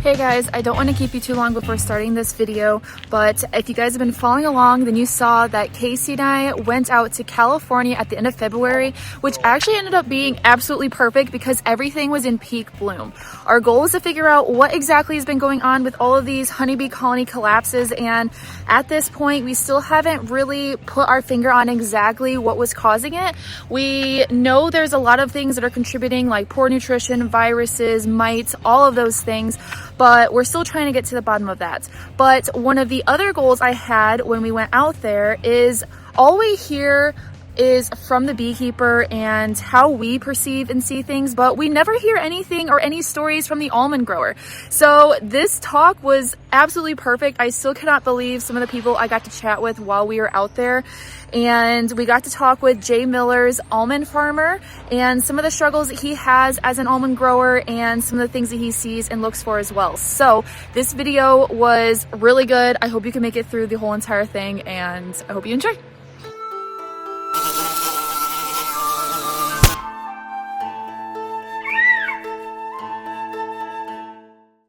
Hey guys, I don't want to keep you too long before starting this video, but if you guys have been following along, then you saw that Casey and I went out to California at the end of February, which actually ended up being absolutely perfect because everything was in peak bloom. Our goal was to figure out what exactly has been going on with all of these honeybee colony collapses, and at this point, we still haven't really put our finger on exactly what was causing it. We know there's a lot of things that are contributing, like poor nutrition, viruses, mites, all of those things, but we're still trying to get to the bottom of that. But one of the other goals I had when we went out there is all we hear is from the beekeeper and how we perceive and see things, but we never hear anything or any stories from the almond grower. So this talk was absolutely perfect. I still cannot believe some of the people I got to chat with while we were out there. And we got to talk with Jay Miller's almond farmer and some of the struggles that he has as an almond grower and some of the things that he sees and looks for as well. So this video was really good. I hope you can make it through the whole entire thing, and I hope you enjoy.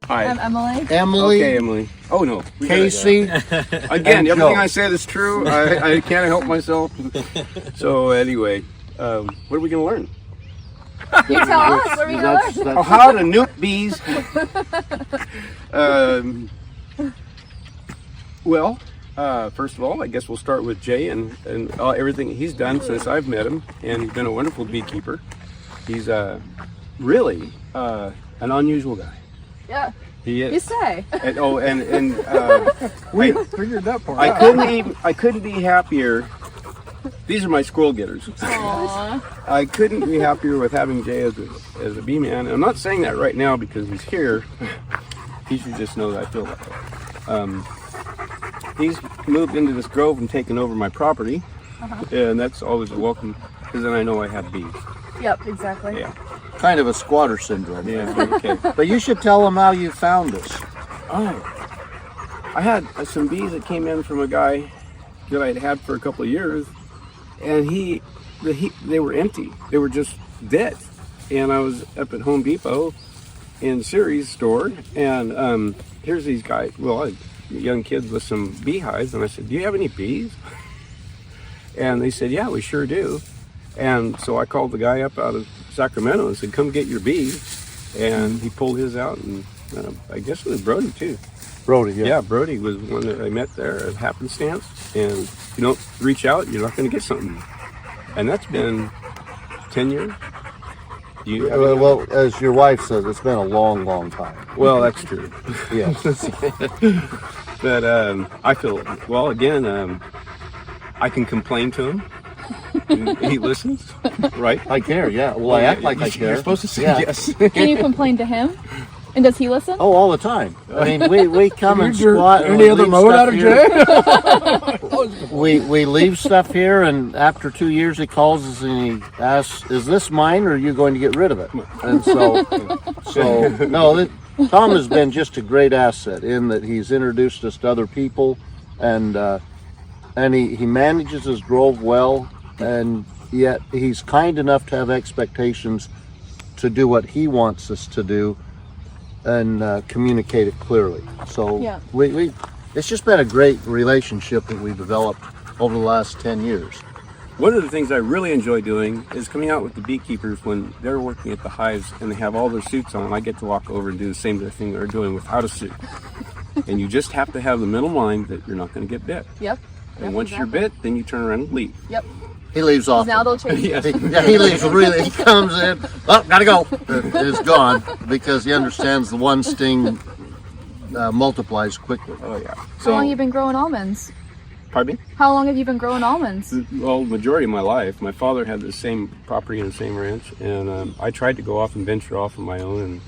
Hi. I'm Emily. Emily. Okay, Emily. Oh no. Casey. Again, everything I said is true. I can't help myself. So anyway, what are we going to learn? You tell us. What are we going to learn? How to nuke bees. Well, first of all, I guess we'll start with Jay and everything he's done since I've met him, and he's been a wonderful beekeeper. He's really an unusual guy. Yeah. He is. You say. And, We figured that part I couldn't be happier. These are my squirrel getters. Aww. I couldn't be happier with having Jay as a bee man. I'm not saying that right now because he's here. He should just know that I feel that way. He's moved into this grove and taken over my property, and that's always a welcome because then I know I have bees. Yep, exactly. Yeah. Kind of a squatter syndrome. Yeah. Okay. But you should tell them how you found us. Oh, I had some bees that came in from a guy that I'd had for a couple of years, and they were empty. They were just dead. And I was up at Home Depot in Ceres store, and here's these guys. Well, young kids with some beehives, and I said, "Do you have any bees?" And they said, "Yeah, we sure do." And so I called the guy up out of Sacramento and said, "Come get your bees." And he pulled his out, and I guess it was Brody too. Brody, yeah. Yeah, Brody was one that I met there at happenstance. And if you don't reach out, you're not going to get something. And that's been 10 years. Well, as your wife says, it's been a long, long time. Well, that's true. Yes. But I feel, well, again, I can complain to him. He listens, right? I care, yeah. Well, I act like I care. You're supposed to say yes. Can you complain to him? And does he listen? Oh, all the time. I mean, we come and squat. Any other mode out of Jay? We leave stuff here, and after 2 years, he calls us and he asks, "Is this mine, or are you going to get rid of it?" And so no. Tom has been just a great asset in that he's introduced us to other people, and he manages his grove well, and yet he's kind enough to have expectations to do what he wants us to do and communicate it clearly. So yeah. It's just been a great relationship that we've developed over the last 10 years. One of the things I really enjoy doing is coming out with the beekeepers when they're working at the hives and they have all their suits on. I get to walk over and do the same thing they're doing without a suit. And you just have to have the mental mind that you're not going to get bit. Yep. And once you're bit, then you turn around and leave. Yep. He leaves off. Now they'll change. Yes. He leaves really. He comes in. Oh, gotta go. It's gone because he understands the one sting multiplies quickly. Oh yeah. How long have you been growing almonds? Pardon me? How long have you been growing almonds? Well, majority of my life. My father had the same property and the same ranch, and I tried to go off and venture off on my own, and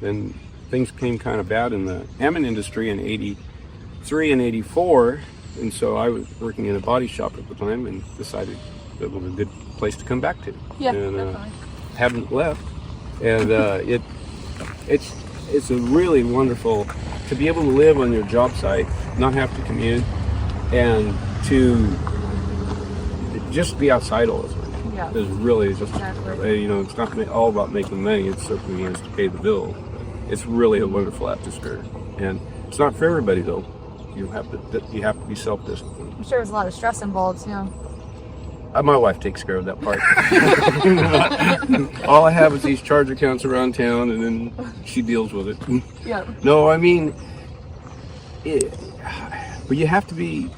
then things became kind of bad in the almond industry in '83 and '84, and so I was working in a body shop at the time and decided it was a good place to come back to. Yeah, and definitely. haven't left, and it's a really wonderful to be able to live on your job site, not have to commute, and to just be outside all the time. Yeah. Is really just Exactly. it's not all about making money. It's certainly is to pay the bill. It's really a wonderful atmosphere, and it's not for everybody though. You have to be self-disciplined. I'm sure there's a lot of stress involved too. My wife takes care of that part. All I have is these charge accounts around town, and then she deals with it. Yeah. No, I mean, but you have to be,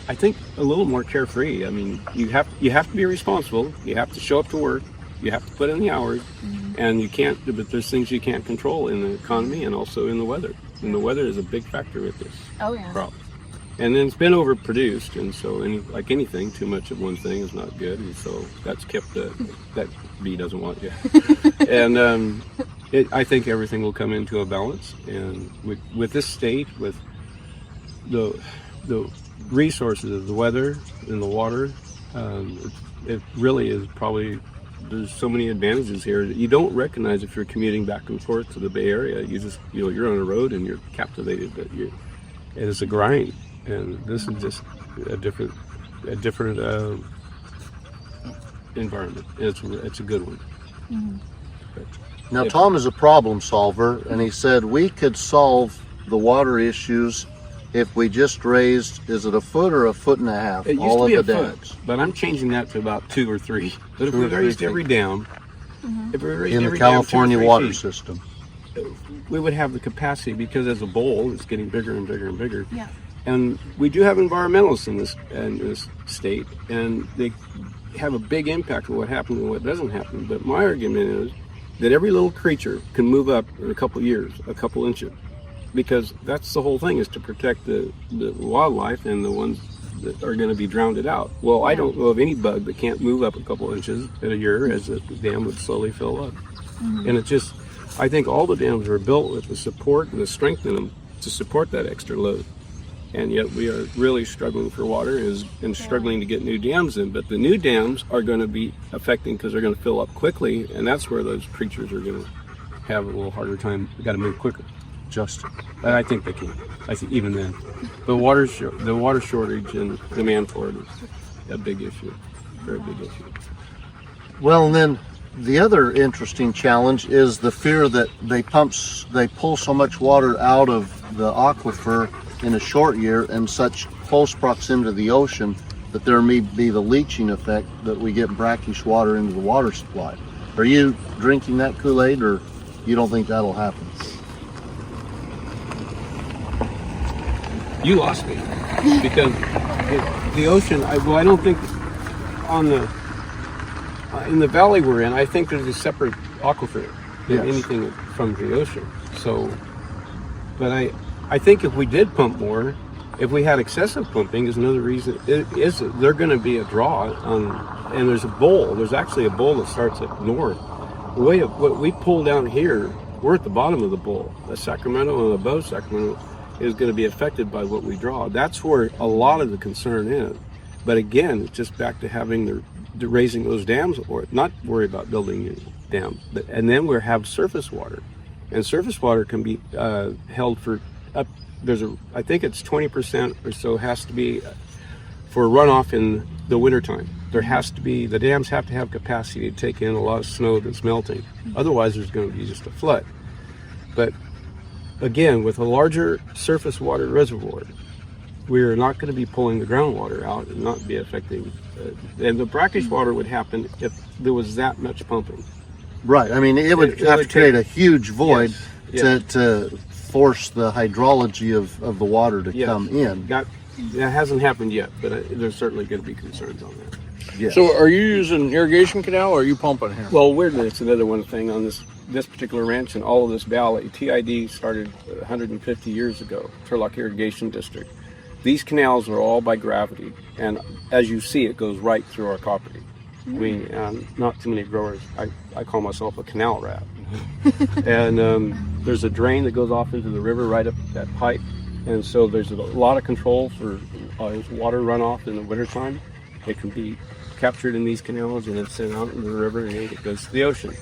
I think, a little more carefree. I mean, you have to be responsible. You have to show up to work. You have to put in the hours, and you can't. But there's things you can't control in the economy and also in the weather. And the weather is a big factor with this problem. And then it's been overproduced, and so like anything, too much of one thing is not good, and so that's kept that bee doesn't want you. And I think everything will come into a balance, and with this state, with the resources of the weather and the water, it really is probably. There's so many advantages here that you don't recognize if you're commuting back and forth to the Bay Area. You just you're on a road and you're captivated, but it is a grind. And this is just a different environment. It's a good one. Mm-hmm. Now, Tom is a problem solver, and he said we could solve the water issues if we just raised, is it a foot or a foot and a half? It used to be a foot, but I'm changing that to about 2 or 3. But if we raised every dam, if we raised in every the California dam 2 or 3 water feet, system, we would have the capacity, because as a bowl, it's getting bigger and bigger and bigger. Yeah. And we do have environmentalists in this state, and they have a big impact on what happens and what doesn't happen. But my argument is that every little creature can move up in a couple years, a couple inches, because that's the whole thing, is to protect the wildlife and the ones that are going to be drowned out. Well, I don't know of any bug that can't move up a couple inches in a year as the dam would slowly fill up. And it just, I think all the dams are built with the support and the strength in them to support that extra load. And yet we are really struggling for water and struggling to get new dams in. But the new dams are going to be affecting because they're going to fill up quickly, and that's where those creatures are going to have a little harder time. They've got to move quicker. And I think they can. I think even then. The water shortage and demand for it is a big issue, very big issue. well, and then the other interesting challenge is the fear that they pull so much water out of the aquifer in a short year in such close proximity to the ocean that there may be the leaching effect that we get brackish water into the water supply. Are you drinking that Kool-Aid, or you don't think that'll happen? You lost me, because the ocean, I don't think in the valley we're in, I think there's a separate aquifer than anything from the ocean. So, but I think if we did pump more, if we had excessive pumping, is another reason. They're going to be a draw on, and there's actually a bowl that starts up north. What we pull down here, we're at the bottom of the bowl. The Sacramento and above Sacramento is going to be affected by what we draw. That's where a lot of the concern is. But again, it's just back to having the raising those dams, or not worry about building a dam. And then we have surface water, and surface water can be held for up. I think it's 20% or so has to be for runoff in the wintertime. The dams have to have capacity to take in a lot of snow that's melting. Otherwise, there's going to be just a flood. But again, with a larger surface water reservoir, we're not going to be pulling the groundwater out and not be affecting. And the brackish water would happen if there was that much pumping. Right. I mean, it would have to create a huge void to force the hydrology of the water to come in. That hasn't happened yet, but there's certainly going to be concerns on that. Yes. So are you using irrigation canal, or are you pumping here? Well, weirdly, it's another one thing on this particular ranch and all of this valley. TID started 150 years ago, Turlock Irrigation District. These canals are all by gravity, and as you see, it goes right through our property. We not too many growers. I call myself a canal rat. And there's a drain that goes off into the river right up that pipe, and so there's a lot of control for water runoff in the wintertime. It can be captured in these canals and it's sent out into the river, and it goes to the ocean.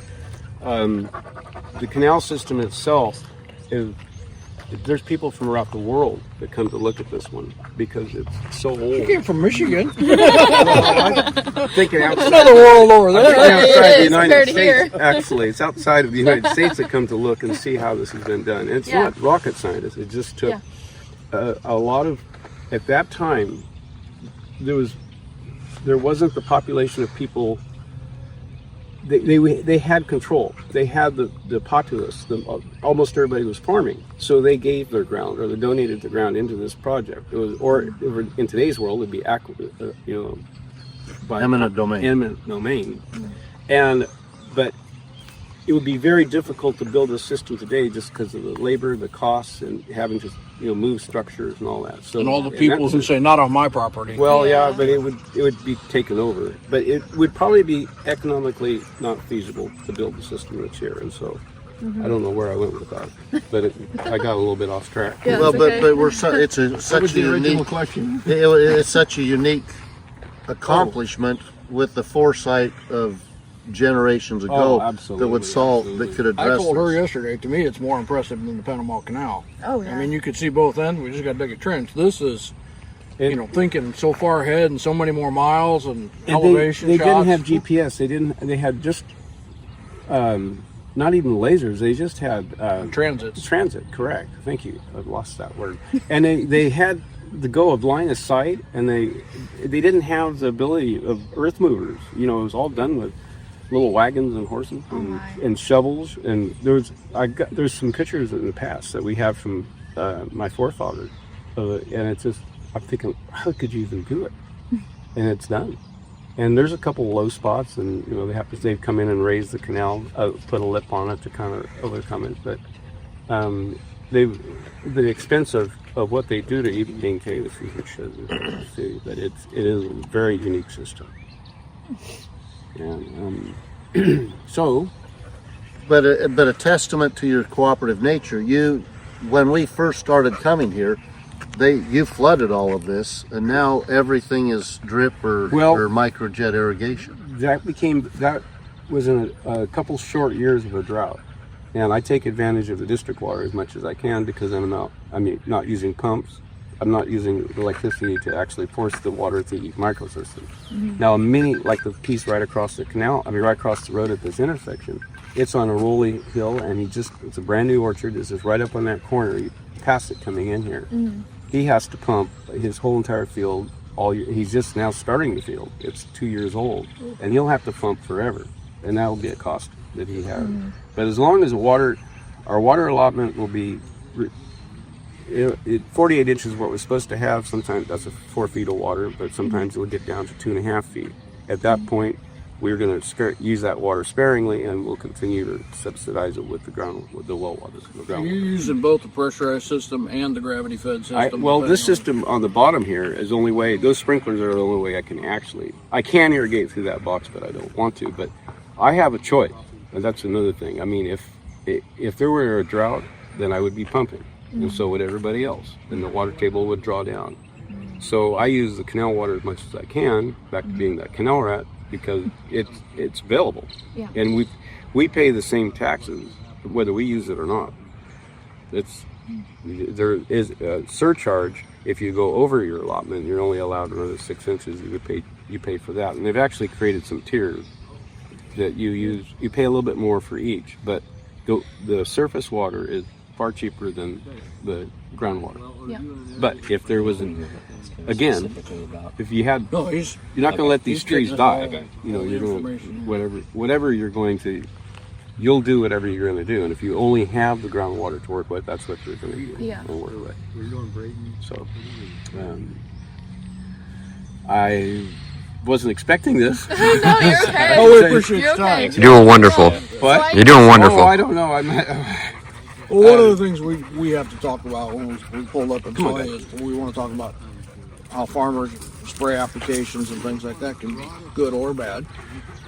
The canal system itself is there's people from around the world that come to look at this one because it's so old. You came from Michigan. I'm thinking outside. Another world over there. Outside the is, United compared to States. here. Actually, it's outside of the United States that come to look and see how this has been done. And it's not rocket science. It just took a lot of. At that time, there wasn't the population of people. They had control. They had the populace. Almost everybody was farming, so they gave their ground or they donated the ground into this project. It was, or in today's world, it'd be by Eminent domain. Eminent domain, but it would be very difficult to build a system today just because of the labor, the costs, and having to move structures and all that. So And all the people who say, not on my property. well, yeah, but it would be taken over. But it would probably be economically not feasible to build the system that's here, and so I don't know where I went with that, but I got a little bit off track. Yeah, Well, it's okay. but we're such a unique question. it's such a unique accomplishment with the foresight of generations ago absolutely, that would solve that could address. I told her this. yesterday, to me, it's more impressive than the Panama Canal. Oh, yeah. I mean, you could see both ends. We just got to dig a trench. This is, thinking so far ahead and so many more miles and elevation They shots. didn't have GPS. They had just not even lasers. They just had Transits. Transit, correct. Thank you. I've lost that word. And they had the go of line of sight, and they didn't have the ability of earth movers. It was all done with little wagons and horses and shovels. And there's some pictures in the past that we have from my forefathers, and it's just I'm thinking, how could you even do it? And it's done. And there's a couple low spots, and they've come in and raised the canal, put a lip on it to kind of overcome it. But the expense of what they do to even maintain the feature, but it is a very unique system. And so, But a testament to your cooperative nature. When we first started coming here, you flooded all of this, and now everything is drip or microjet irrigation. that was in a couple short years of a drought, and I take advantage of the district water as much as I can because I'm not using pumps. I'm not using electricity to actually force the water through these microsystems. Mm-hmm. Now, like the piece right across the canal, right across the road at this intersection, it's on a rolling hill, and it's a brand new orchard. This is right up on that corner. You pass it coming in here. Mm-hmm. He has to pump his whole entire field all year. He's just now starting the field. It's 2 years old, and he'll have to pump forever, and that'll be a cost that he has. Mm-hmm. But as long as our water allotment will be 48 inches is what we're supposed to have. Sometimes that's 4 feet of water, but sometimes it'll get down to 2.5 feet. At that point, we're going to use that water sparingly, and we'll continue to subsidize it with the well water. You're using both the pressurized system and the gravity fed system. This system on the bottom here is the only way. Those sprinklers are the only way I can irrigate through that box, but I don't want to. But I have a choice, and that's another thing. I mean, if there were a drought, then I would be pumping. And so would everybody else, and the water table would draw down. So I use the canal water as much as I can, back to being that canal rat, because it's available. Yeah. And we pay the same taxes whether we use it or not. There is a surcharge if you go over your allotment. You're only allowed another 6 inches. You pay for that, and they've actually created some tiers that you pay a little bit more for each, but the surface water is far cheaper than the groundwater. Yeah. But if there was if you had, you're not going to let these trees die. You're going to you'll do whatever you're going to do, and if you only have the groundwater to work with, that's what you're going to do. Yeah. And work with. So, I wasn't expecting this. No, you're okay. We appreciate your time. You're doing wonderful. What? You're doing wonderful. Oh, I don't know. Well, one of the things we have to talk about when we pull up and play is we want to talk about how farmers spray applications and things like that can be good or bad.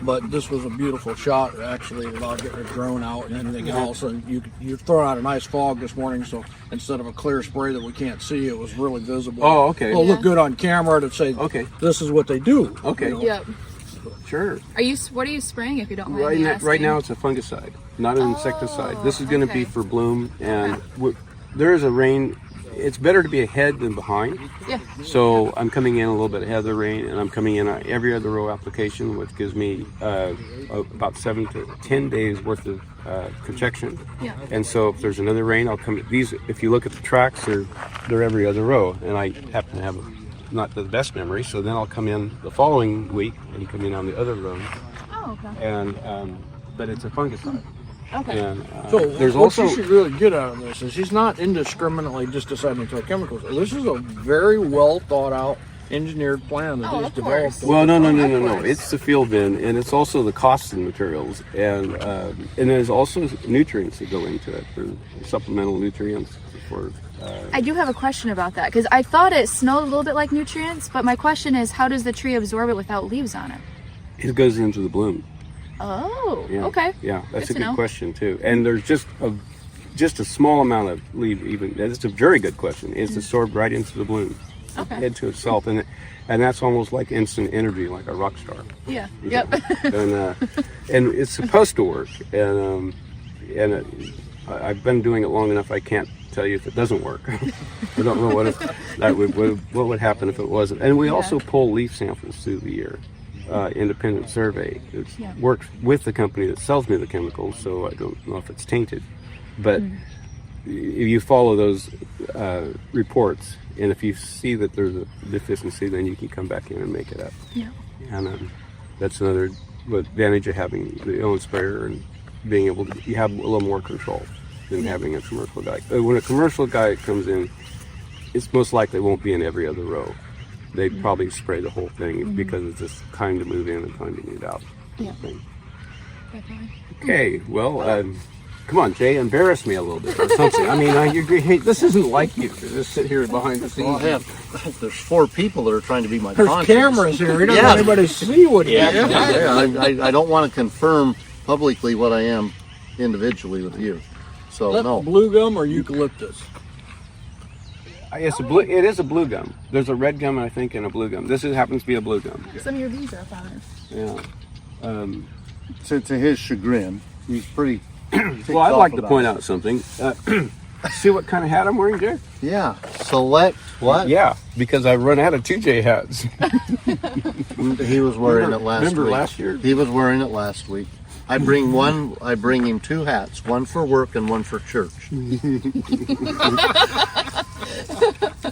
But this was a beautiful shot, actually, without getting a drone out and anything else. And you throw out a nice fog this morning, so instead of a clear spray that we can't see, it was really visible. Oh, okay. It'll look good on camera to say, this is what they do. Okay. Yep. Sure. What are you spraying, if you don't mind me asking? Right now it's a fungicide, not an insecticide. This is going to be for bloom, and there is a rain. It's better to be ahead than behind. Yeah. So I'm coming in a little bit ahead of the rain, and I'm coming in on every other row application, which gives me about 7 to 10 days worth of protection. Yeah. And so if there's another rain, I'll come. These, if you look at the tracks, they're every other row, and I happen to have not the best memory. So then I'll come in the following week and come in on the other row. Oh, okay. And but it's a fungicide. Okay. And So there's what also you should really get out of this is he's not indiscriminately just deciding to throw chemicals. This is a very well thought out, engineered plan that he's of developed. course. well, no. It's the field bin, and it's also the cost of materials, and there's also nutrients that go into it, for supplemental nutrients for. I do have a question about that because I thought it smelled a little bit like nutrients, but my question is, how does the tree absorb it without leaves on it? It goes into the bloom. Oh, Yeah. okay. Yeah, that's Good a to good know. question too. And there's just a small amount of leaf. Even that's a very good question. It's absorbed right into the bloom, Okay. into itself, and that's almost like instant energy, like a rock star. Yeah. Yep. And it's supposed to work. I've been doing it long enough. I can't tell you if it doesn't work. I don't know what would happen if it wasn't. And we also pull leaf samples through the year. Independent survey. It works with the company that sells me the chemicals, so I don't know if it's tainted. But if you follow those reports, and if you see that there's a deficiency, then you can come back in and make it up. Yeah. And that's another advantage of having the own sprayer and being able to, you have a little more control than having a commercial guy. When a commercial guy comes in, it's most likely won't be in every other row. They'd probably spray the whole thing because it's just time to move in and time to move out. Yeah. Thing. Definitely. Okay, well, come on, Jay, embarrass me a little bit or something. I mean, hey, this isn't like you to just sit here behind the scenes. Well, there's 4 people that are trying to be my There's conscience. cameras here. He doesn't want anybody to see what he Yeah, I don't want to confirm publicly what I am individually with you. So Is that no. blue gum or eucalyptus? It is a blue gum. There's a red gum, I think, and a blue gum. Happens to be a blue gum. Some of your bees are fine. Yeah. To his chagrin, he's pretty. Well, I'd like to point out something. See what kind of hat I'm wearing, Jay? Yeah. Select what? Yeah, because I run out of 2J hats. He was wearing it last week. Remember last year? He was wearing it last week. I bring him 2 hats, one for work and one for church.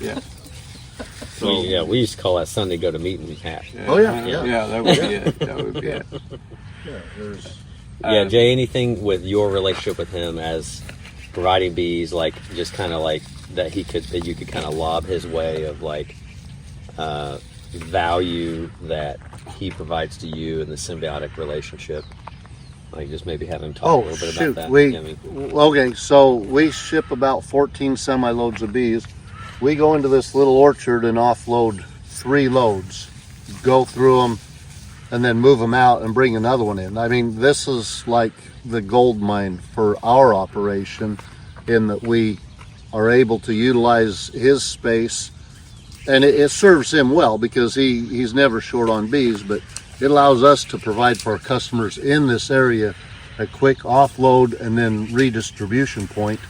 Yeah. We used to call that Sunday go to meeting hat. Oh, yeah. Yeah, that would be it. That would be it. Yeah, Jay, anything with your relationship with him as providing bees, like just kind of like that you could kind of lob his way of like value that he provides to you in the symbiotic relationship? Like just maybe have him talk a little bit about that. Okay, so we ship about 14 semi-loads of bees. We go into this little orchard and offload 3 loads, go through them, and then move them out and bring another one in. I mean, this is like the gold mine for our operation in that we are able to utilize his space, and it serves him well because he's never short on bees, but it allows us to provide for our customers in this area a quick offload and then redistribution point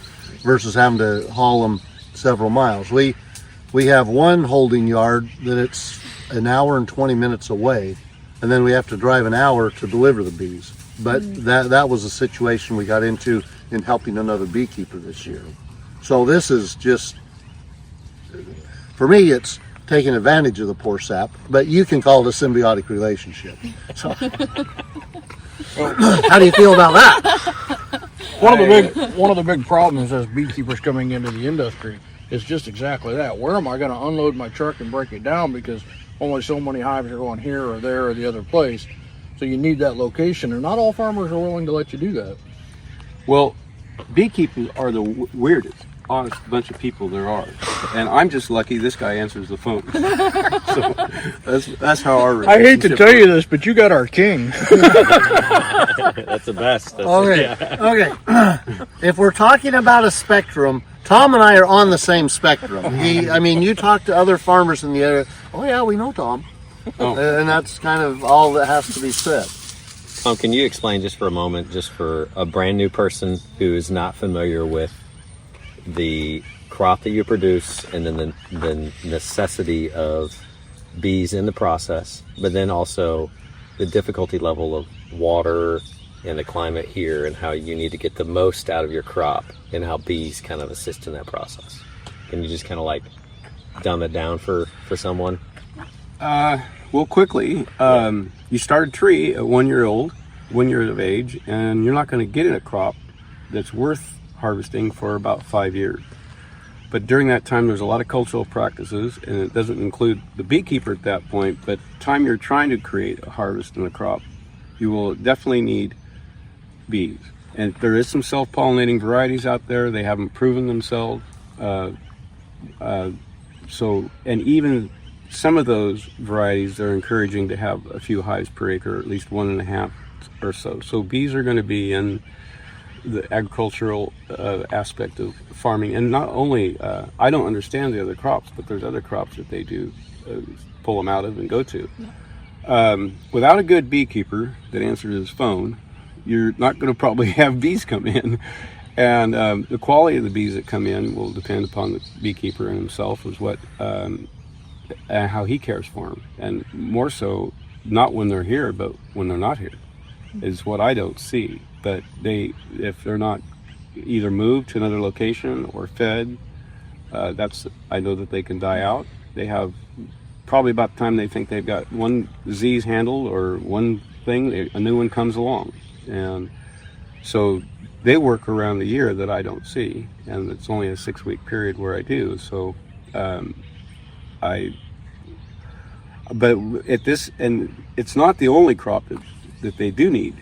versus having to haul them several miles. We have one holding yard that it's an hour and 20 minutes away, and then we have to drive an hour to deliver the bees. But that was a situation we got into in helping another beekeeper this year. So this is just, for me, it's taking advantage of the poor sap, but you can call it a symbiotic relationship. So, how do you feel about that? One of the big problems as beekeepers coming into the industry is just exactly that. Where am I going to unload my truck and break it down because only so many hives are going here or there or the other place? So you need that location, and not all farmers are willing to let you do that. Well, beekeepers are the weirdest, honest bunch of people there are, and I'm just lucky this guy answers the phone. So that's how our I hate to relationship tell you works. this, but you got our king. That's the best. Okay. If we're talking about a spectrum, Tom and I are on the same spectrum. You talk to other farmers in the area. Oh yeah, we know Tom, and that's kind of all that has to be said. Tom, can you explain just for a moment, just for a brand new person who is not familiar with the crop that you produce, and then the necessity of bees in the process, but then also the difficulty level of water and the climate here, and how you need to get the most out of your crop, and how bees kind of assist in that process. Can you just kind of like dumb it down for someone? Well, quickly, you start a tree at 1 year old, 1 year of age, and you're not going to get a crop that's worth harvesting for about 5 years. But during that time, there's a lot of cultural practices, and it doesn't include the beekeeper at that point, but time you're trying to create a harvest in a crop, you will definitely need bees. And there is some self-pollinating varieties out there. They haven't proven themselves. And even some of those varieties are encouraging to have a few hives per acre, at least 1.5 or so. So bees are going to be in the agricultural aspect of farming. And not only, I don't understand the other crops, but there's other crops that they do pull them out of and go to. Without a good beekeeper that answers his phone, you're not going to probably have bees come in. And the quality of the bees that come in will depend upon the beekeeper and himself, as what how he cares for them. And more so, not when they're here, but when they're not here, is what I don't see. But if they're not either moved to another location or fed, I know that they can die out. They have probably about the time they think they've got one disease handled or one thing, a new one comes along. And so they work around the year that I don't see, and it's only a 6-week period where I do. So but at this, and it's not the only crop that they do need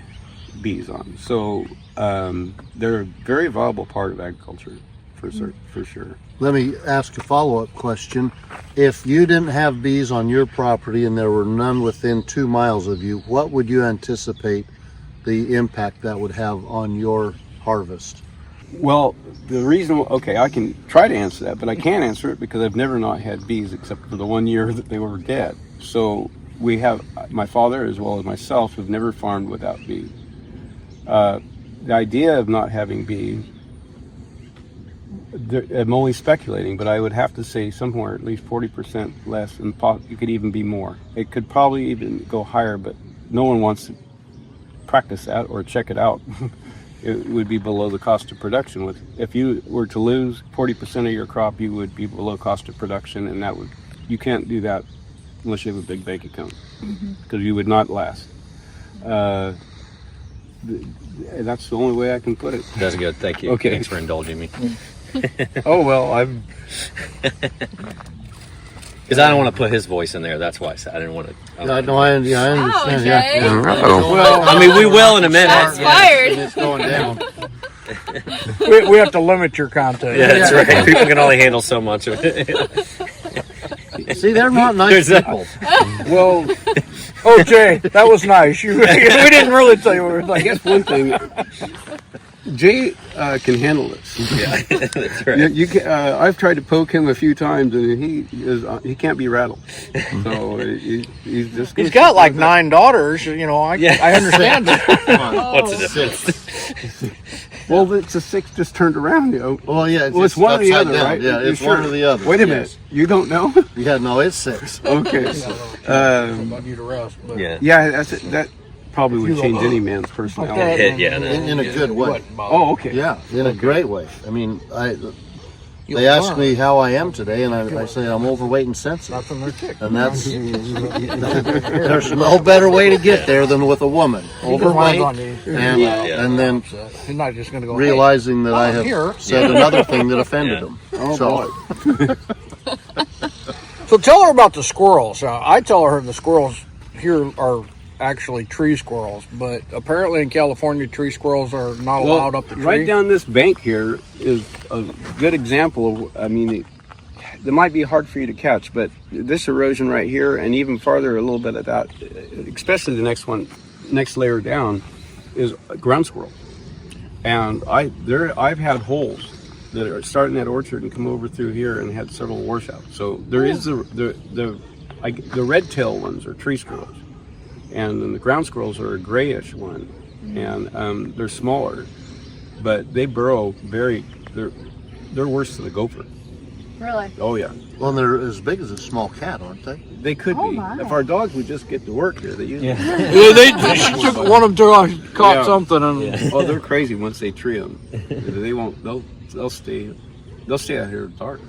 bees on. So they're a very viable part of agriculture for sure. Let me ask a follow-up question. If you didn't have bees on your property and there were none within 2 miles of you, what would you anticipate the impact that would have on your harvest? Well, the reason, okay, I can try to answer that, but I can't answer it because I've never not had bees except for the 1 year that they were dead. So we have, my father as well as myself have never farmed without bees. The idea of not having bees, I'm only speculating, but I would have to say somewhere at least 40% less, and it could even be more. It could probably even go higher, but no one wants to practice that or check it out. It would be below the cost of production. If you were to lose 40% of your crop, you would be below cost of production, and you can't do that unless you have a big bank account, because you would not last. That's the only way I can put it. That's good. Thank you. Okay. Thanks for indulging me. Oh, well, I'm... Because I don't want to put his voice in there. That's why I didn't want to. I understand. Jay. Well, I mean, we will in a minute. Shots fired. it's going down. We have to limit your content. Yeah, that's right. People can only handle so much of it. See, they're not nice people. Well, Oh, Jay, that was nice. We didn't really tell you what we were I guess one thing, Jay can handle this. Yeah, that's right. You can, I've tried to poke him a few times, and he can't be rattled. So he's just. He's got like 9 daughters. You know, I understand that. What's the difference? Well, it's a 6 just turned around. Well, yeah. It's one or the other, down. right? Yeah, You it's sure? one or the other. Wait a minute. You don't know? Yeah, no, it's 6. Okay. Yeah. Yeah, that probably would change any man's personality. Yeah. In a good way. Oh, okay. Yeah, in a great way. I mean, they ask me how I am today, and I say I'm overweight and sensitive. And that's there's no better way to get there than with a woman. Overweight, and then He's not just going to go realizing that I have here. said another thing that offended him. Oh, So, So tell her about the squirrels. I tell her the squirrels here are actually tree squirrels, but apparently in California, tree squirrels are not allowed up the tree. Right down this bank here is a good example of, I mean, it might be hard for you to catch, but this erosion right here, and even farther a little bit of that, especially the next layer down, is ground squirrel. And I've had holes that are starting that orchard and come over through here and had several washouts. So there is the red tail ones are tree squirrels, and then the ground squirrels are a grayish one, and they're smaller, but they burrow they're worse than a gopher. Really? Oh yeah, Well, they're as big as a small cat, aren't they? they could Oh, be. my. If our dogs would just get to work here, they usually. She took one of them caught Yeah. something and Oh, they're crazy once they tree them. They won't. They'll stay. They'll stay out here in the dark.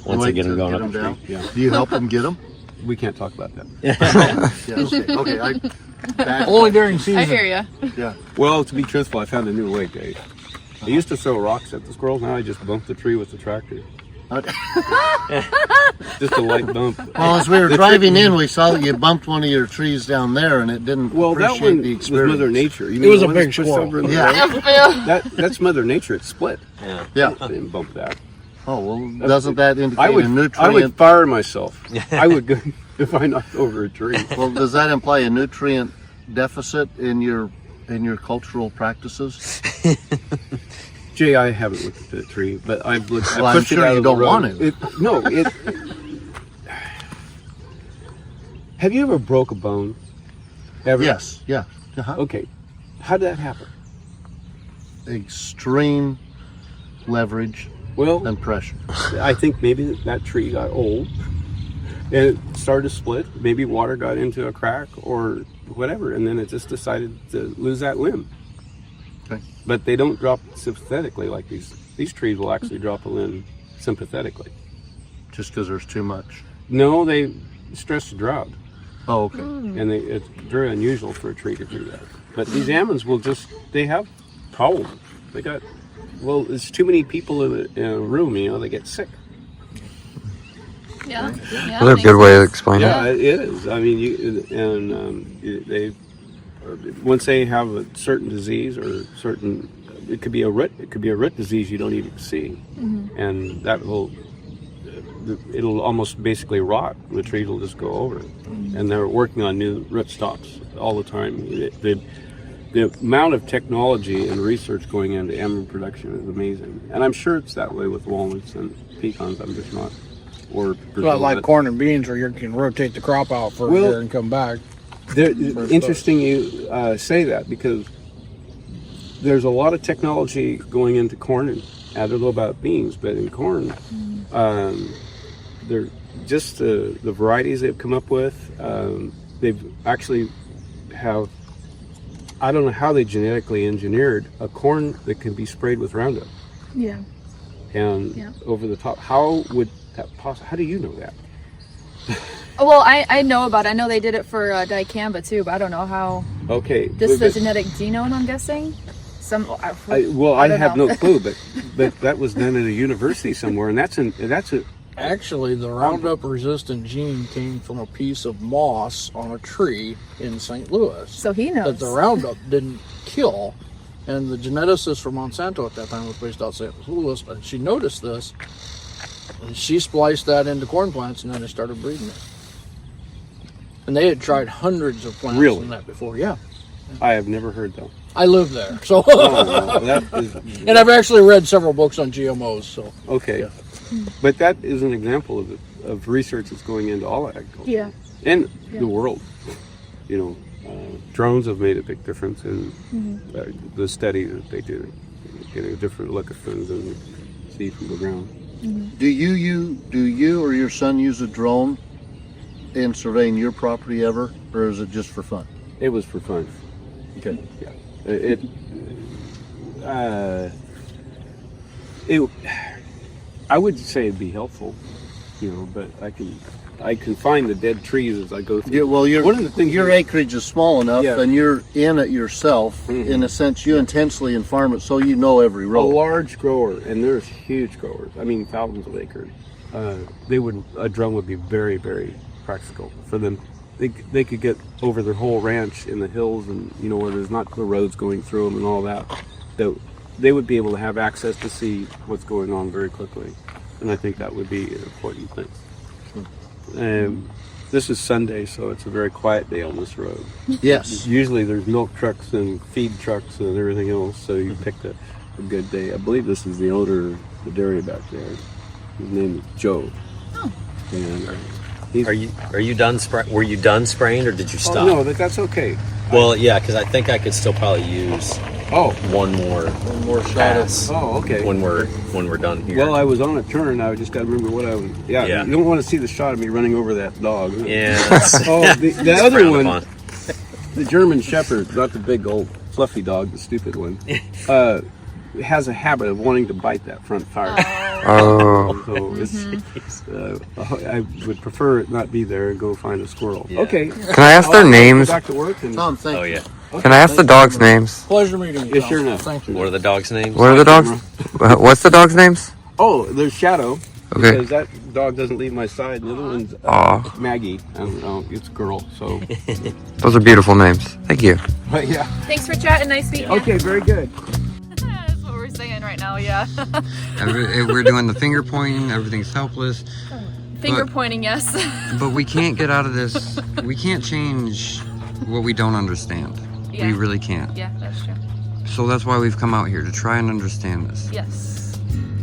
Once they get them going Get up 'em down. Yeah, Do you help them get them? we can't talk about that. Yeah. Okay. only during season. I hear you. Yeah. Well, to be truthful, I found a new way, Dave. I used to throw rocks at the squirrels. Now I just bump the tree with the tractor. Just a light bump. Well, as we were driving in, we saw that you bumped one of your trees down there, and it didn't Well, that appreciate one the was experience. Mother Nature. You It mean was the a one big that's pushed squirrel. over in the Yeah. road? That's Mother Nature. It split. Yeah. I didn't bump that. Oh well, doesn't that indicate I would a nutrient? I would fire myself. I would go if I knocked over a tree. Well, does that imply a nutrient deficit in your cultural practices? Jay, I haven't looked at the tree, but I've looked. Well, I I'm pushed sure it out you of the don't road. want to. Have you ever broke a bone? Ever? Yes. Yeah. Okay. How did that happen? Extreme leverage Well, and pressure. I think maybe that tree got old and it started to split. Maybe water got into a crack or whatever, and then it just decided to lose that limb. Okay. But they don't drop sympathetically like these. These trees will actually drop a limb sympathetically. Just because there's too much. No, they stress the drought, Oh, okay. and it's very unusual for a tree to do that. But these almonds will they have problems. They got, well, there's too many people in a room, they get sick. Yeah. That's a good way to explain it. Yeah, it is. I mean, they once they have a certain disease or it could be a root disease you don't even see, and that it'll almost basically rot. The tree will just go over, and they're working on new root stocks all the time. The amount of technology and research going into almond production is amazing, and I'm sure it's that way with walnuts and pecans. I'm just not. Or It's not like corn and beans where you can rotate the crop out for a Well, year and come back. Interesting you say that, because there's a lot of technology going into corn, and I don't know about beans, but in corn, they're just the varieties they've come up with. They've actually I don't know how they genetically engineered a corn that can be sprayed with Roundup Yeah. and over the top. How would that possibly? How do you know that? Well, I know about it. I know they did it for dicamba too, but I don't know how. Okay, This is the but- genetic genome, I'm guessing. I don't have know. no clue, but that was done at a university somewhere, and that's a Actually, the Roundup resistant gene came from a piece of moss on a tree in St. Louis So he that knows. the Roundup didn't kill. And the geneticist from Monsanto at that time was based out of St. Louis, and she noticed this, and she spliced that into corn plants, and then they started breeding it. And they had tried hundreds of plants Really? in that before. Yeah, I have never heard that. I live there, so That is and I've actually read several books on GMOs. So okay, but that is an example of research that's going into all agriculture Yeah. and the world. Drones have made a big difference in the study that they do, getting a different look at things than you see from the ground. Do you or your son use a drone in surveying your property ever, or is it just for fun? It was for fun. Okay. Yeah. I would say it'd be helpful, but I can find the dead trees as I go through. Yeah, well, one of the things your acreage is small enough, Yeah. and you're in it yourself. In a sense, you intensely and farm it, so you know every a row. large grower, and there's huge growers. I mean, thousands of acres. A drone would be very, very practical for them. They could get over their whole ranch in the hills, and where there's not the roads going through them and all that. They would be able to have access to see what's going on very quickly, and I think that would be an important thing. This is Sunday, so it's a very quiet day on this road. Yes. Usually there's milk trucks and feed trucks and everything else, so you picked a good day. I believe this is the owner of the dairy back there. His name is Joe. Oh. And Are you done? Were you done spraying, or did you stop? no, that's okay. Well, yeah, because I think I could still probably use Oh. one more shot pass Oh, okay. when we're done here. Well, I was on a turn. I just got to remember what I was. Yeah, Yeah. you don't want to see the shot of me running over that dog. yeah, that's, Oh, the that's other frowned one, upon. the German Shepherd, not the big old fluffy dog, the stupid one, has a habit of wanting to bite that front tire. Oh. So it's, I would prefer it not be there and go find a squirrel. Yeah. Okay. Can I ask their I'll go names? back to work and Tom, thank Oh you. yeah. Can I ask the dogs' names? Pleasure meeting you. Yeah, Tom. sure enough. Thank you. What are the dogs' names? What are the dogs? What's the dogs' names? Oh, there's Shadow. Okay. Because that dog doesn't leave my side. The other one's Aw. Maggie. I don't know. It's a girl. So, Those are beautiful names. Thank you. but yeah. Thanks for chatting. Nice meeting you. Okay, very good. That's what we're saying right now, yeah. We're doing the finger pointing. Everything's helpless. Finger But- pointing, yes. But we can't get out of this. We can't change what we don't understand. Yeah. We really can't. Yeah, that's true. So that's why we've come out here to try and understand this. Yes.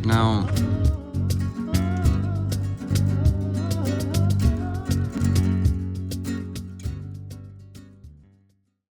Now,